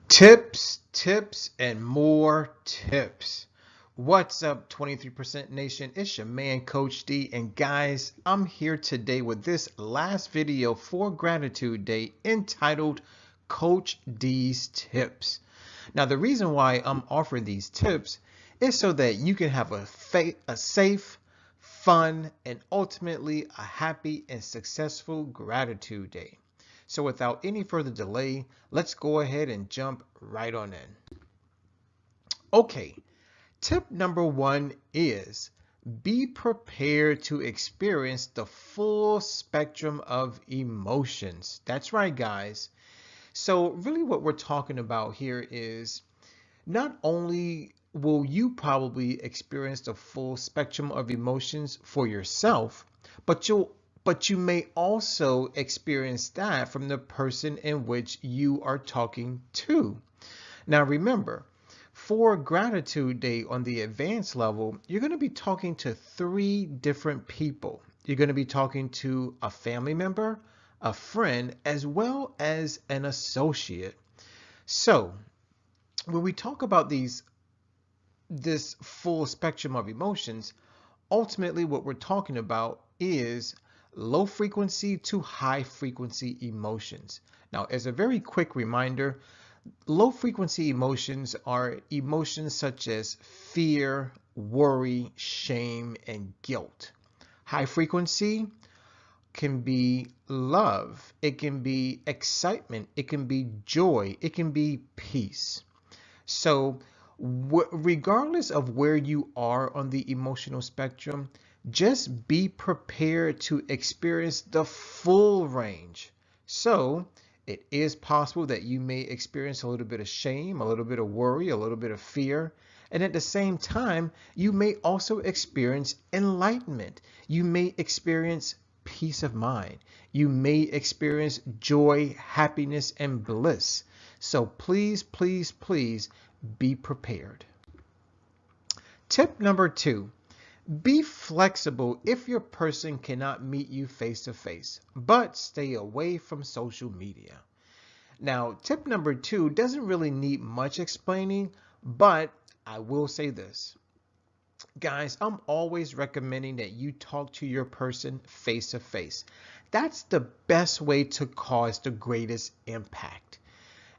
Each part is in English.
Tips, and more tips. What's up, 23% Nation? It's your man, Coach D. And guys, I'm here today with this last video for Gratitude Day entitled Coach D's Tips. Now, the reason why I'm offering these tips is so that you can have a safe, fun, and ultimately a happy and successful Gratitude Day. So without any further delay, let's go ahead and jump right on in. Okay, tip number one is be prepared to experience the full spectrum of emotions. That's right, guys. So really what we're talking about here is not only will you probably experience the full spectrum of emotions for yourself, but you may also experience that from the person in which you are talking to. Now remember, for Gratitude Day on the advanced level, you're going to be talking to three different people. You're going to be talking to a family member, a friend, as well as an associate. So when we talk about this full spectrum of emotions, ultimately what we're talking about is low frequency to high frequency emotions. Now, as a very quick reminder, low frequency emotions are emotions such as fear, worry, shame, and guilt. High frequency can be love, it can be excitement, it can be joy, it can be peace. So regardless of where you are on the emotional spectrum, just be prepared to experience the full range. So it is possible that you may experience a little bit of shame, a little bit of worry, a little bit of fear. And at the same time, you may also experience enlightenment. You may experience peace of mind. You may experience joy, happiness, and bliss. So please, please, please be prepared. Tip number two, be flexible if your person cannot meet you face to face, but stay away from social media. Now, tip number two doesn't really need much explaining, but I will say this. Guys, I'm always recommending that you talk to your person face to face. That's the best way to cause the greatest impact.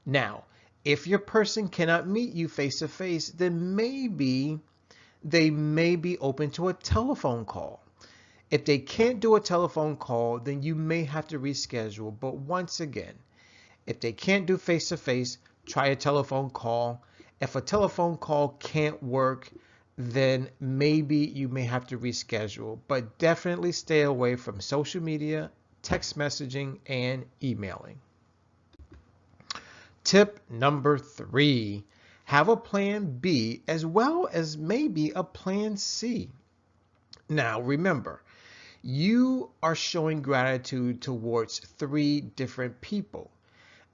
Now, if your person cannot meet you face to face, then maybe they may be open to a telephone call. If they can't do a telephone call, then you may have to reschedule. But once again, if they can't do face to face, try a telephone call. If a telephone call can't work, then maybe you may have to reschedule. But definitely stay away from social media, text messaging, and emailing. Tip number three, have a plan B as well as maybe a plan C. Now remember, you are showing gratitude towards three different people.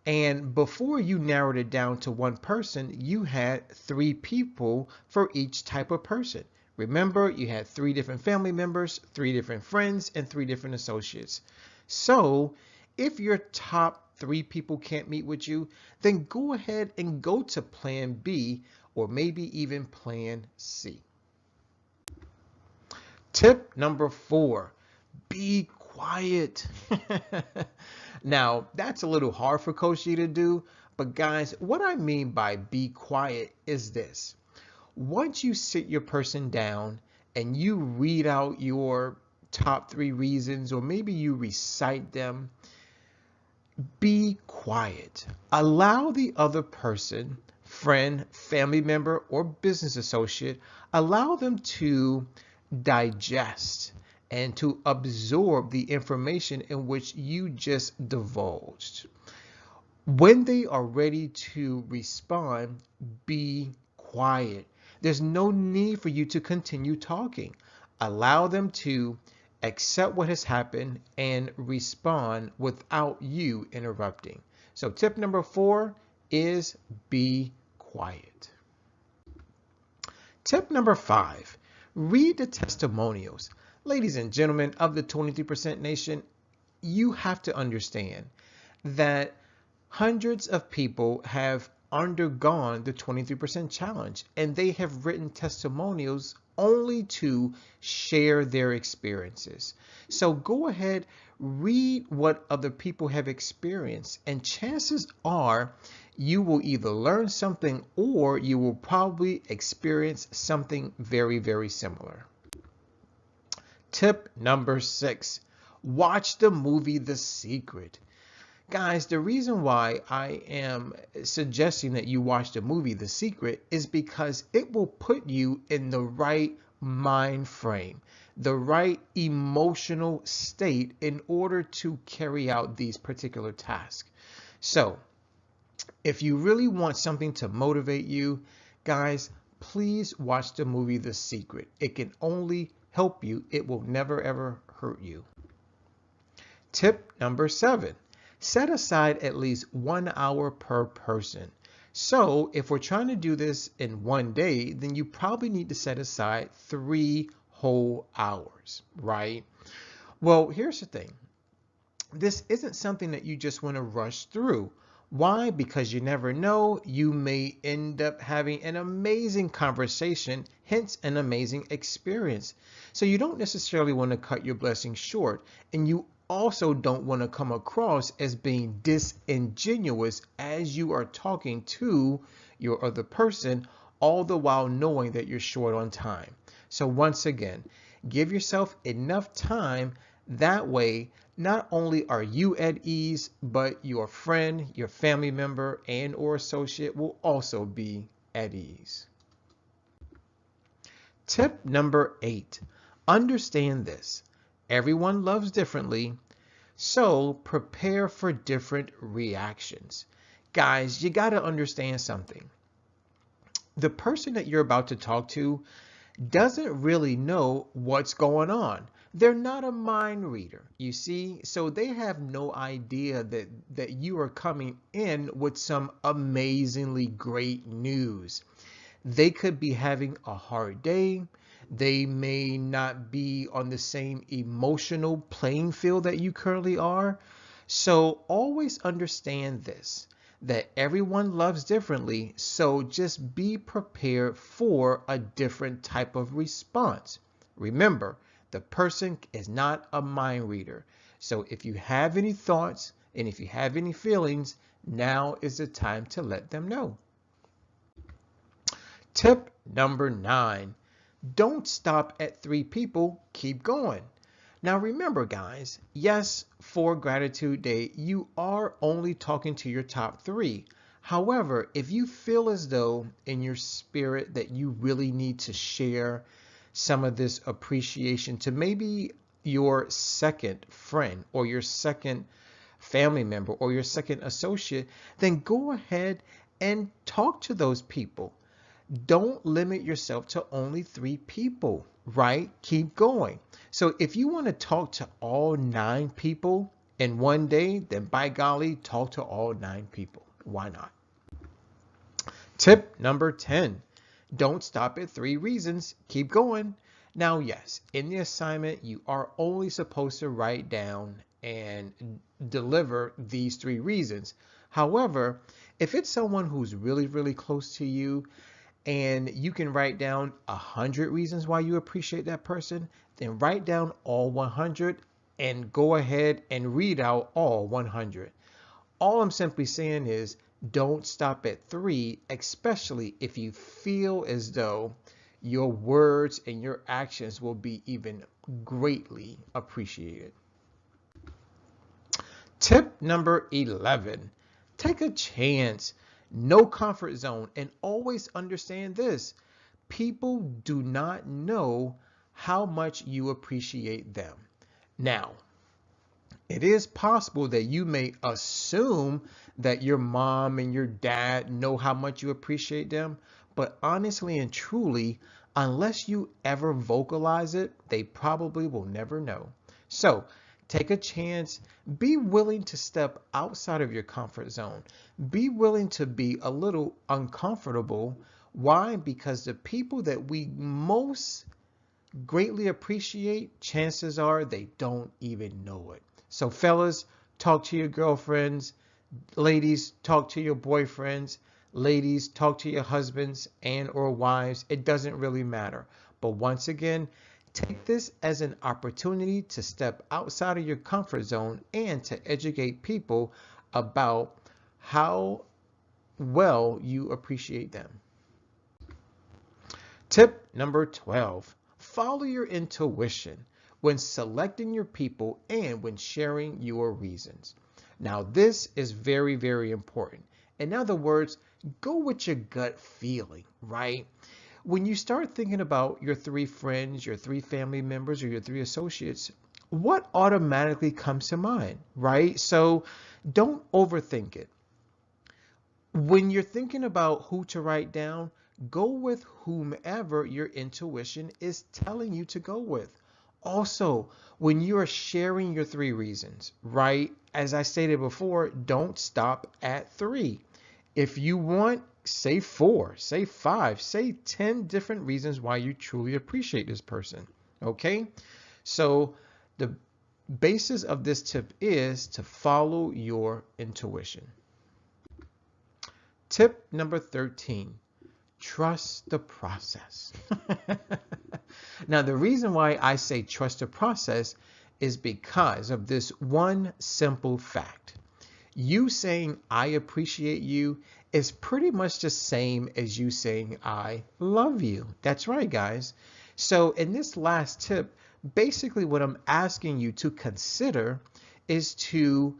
And before you narrowed it down to one person, you had three people for each type of person. Remember, you had three different family members, three different friends, and three different associates. So if your top three people can't meet with you, then go ahead and go to plan B or maybe even plan C. Tip number four, be quiet. Now, that's a little hard for Coach G to do, but guys, what I mean by be quiet is this. Once you sit your person down and you read out your top three reasons, or maybe you recite them, be quiet. Allow the other person, friend, family member, or business associate, allow them to digest and to absorb the information in which you just divulged. When they are ready to respond, be quiet. There's no need for you to continue talking. Allow them to accept what has happened and respond without you interrupting. So tip number four is be quiet. Tip number five, read the testimonials. Ladies and gentlemen of the 23% Nation, you have to understand that hundreds of people have undergone the 23% challenge, and they have written testimonials only to share their experiences. So go ahead, read what other people have experienced, and chances are you will either learn something or you will probably experience something very, very similar. Tip number 6, watch the movie The Secret. Guys, the reason why I am suggesting that you watch the movie The Secret is because it will put you in the right mind frame, the right emotional state in order to carry out these particular tasks. So, if you really want something to motivate you, guys, please watch the movie The Secret. It can only help you. It will never ever hurt you. Tip number 7. Set aside at least 1 hour per person. So if we're trying to do this in one day, then you probably need to set aside 3 whole hours, right? Well, here's the thing. This isn't something that you just want to rush through. Why? Because you never know, you may end up having an amazing conversation, hence an amazing experience. So you don't necessarily want to cut your blessing short, and you also don't want to come across as being disingenuous as you are talking to your other person, all the while knowing that you're short on time. So once again, give yourself enough time. That way, not only are you at ease, but your friend, your family member, and or associate will also be at ease. Tip number 8, understand this. Everyone loves differently, so prepare for different reactions. Guys, you got to understand something. The person that you're about to talk to doesn't really know what's going on. They're not a mind reader, you see, so they have no idea that you are coming in with some amazingly great news. They could be having a hard day. They may not be on the same emotional playing field that you currently are. So always understand this, that everyone loves differently. So just be prepared for a different type of response. Remember, the person is not a mind reader. So if you have any thoughts and if you have any feelings, now is the time to let them know. Tip number 9. Don't stop at 3 people, keep going. Now remember guys, yes, for Gratitude Day, you are only talking to your top 3. However, if you feel as though in your spirit that you really need to share some of this appreciation to maybe your second friend or your second family member or your second associate, then go ahead and talk to those people. Don't limit yourself to only 3 people, right? Keep going. So if you want to talk to all 9 people in one day, then by golly, talk to all 9 people. Why not? Tip number 10. Don't stop at 3 reasons. Keep going. Now, yes, in the assignment, you are only supposed to write down and deliver these 3 reasons. However, if it's someone who's really, really close to you, and you can write down 100 reasons why you appreciate that person, then write down all 100 and go ahead and read out all 100. All I'm simply saying is don't stop at 3, especially if you feel as though your words and your actions will be even greatly appreciated. Tip number 11, take a chance. No comfort zone, and always understand this. People do not know how much you appreciate them. Now, it is possible that you may assume that your mom and your dad know how much you appreciate them, but honestly and truly, unless you ever vocalize it, they probably will never know. So, take a chance. Be willing to step outside of your comfort zone. Be willing to be a little uncomfortable. Why? Because the people that we most greatly appreciate, chances are they don't even know it. So fellas, talk to your girlfriends. Ladies, talk to your boyfriends. Ladies, talk to your husbands and or wives. It doesn't really matter. But once again, take this as an opportunity to step outside of your comfort zone and to educate people about how well you appreciate them. Tip number 12, follow your intuition when selecting your people and when sharing your reasons. Now, this is very, very important. In other words, go with your gut feeling, right? When you start thinking about your three friends, your three family members, or your three associates, what automatically comes to mind, right? So don't overthink it. When you're thinking about who to write down, go with whomever your intuition is telling you to go with. Also, when you are sharing your three reasons, right? As I stated before, don't stop at three. If you want, say four, say five, say 10 different reasons why you truly appreciate this person. Okay? So the basis of this tip is to follow your intuition. Tip number 13, trust the process. Now, the reason why I say trust the process is because of this one simple fact. You saying I appreciate you is pretty much the same as you saying I love you. That's right, guys. So in this last tip, basically what I'm asking you to consider is to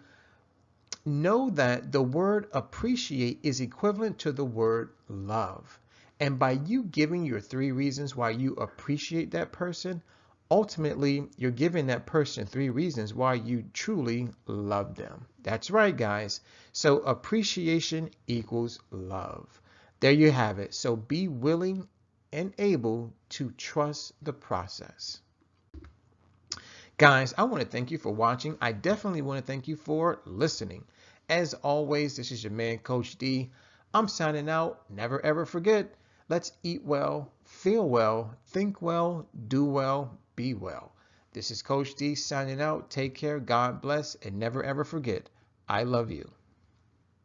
know that the word appreciate is equivalent to the word love. And by you giving your three reasons why you appreciate that person, ultimately you're giving that person three reasons why you truly love them. That's right, guys. So appreciation equals love. There you have it. So be willing and able to trust the process. Guys, I want to thank you for watching. I definitely want to thank you for listening. As always, this is your man, Coach D. I'm signing out. Never ever forget, let's eat well, feel well, think well, do well, be well. This is Coach D signing out. Take care, God bless, and never ever forget, I love you.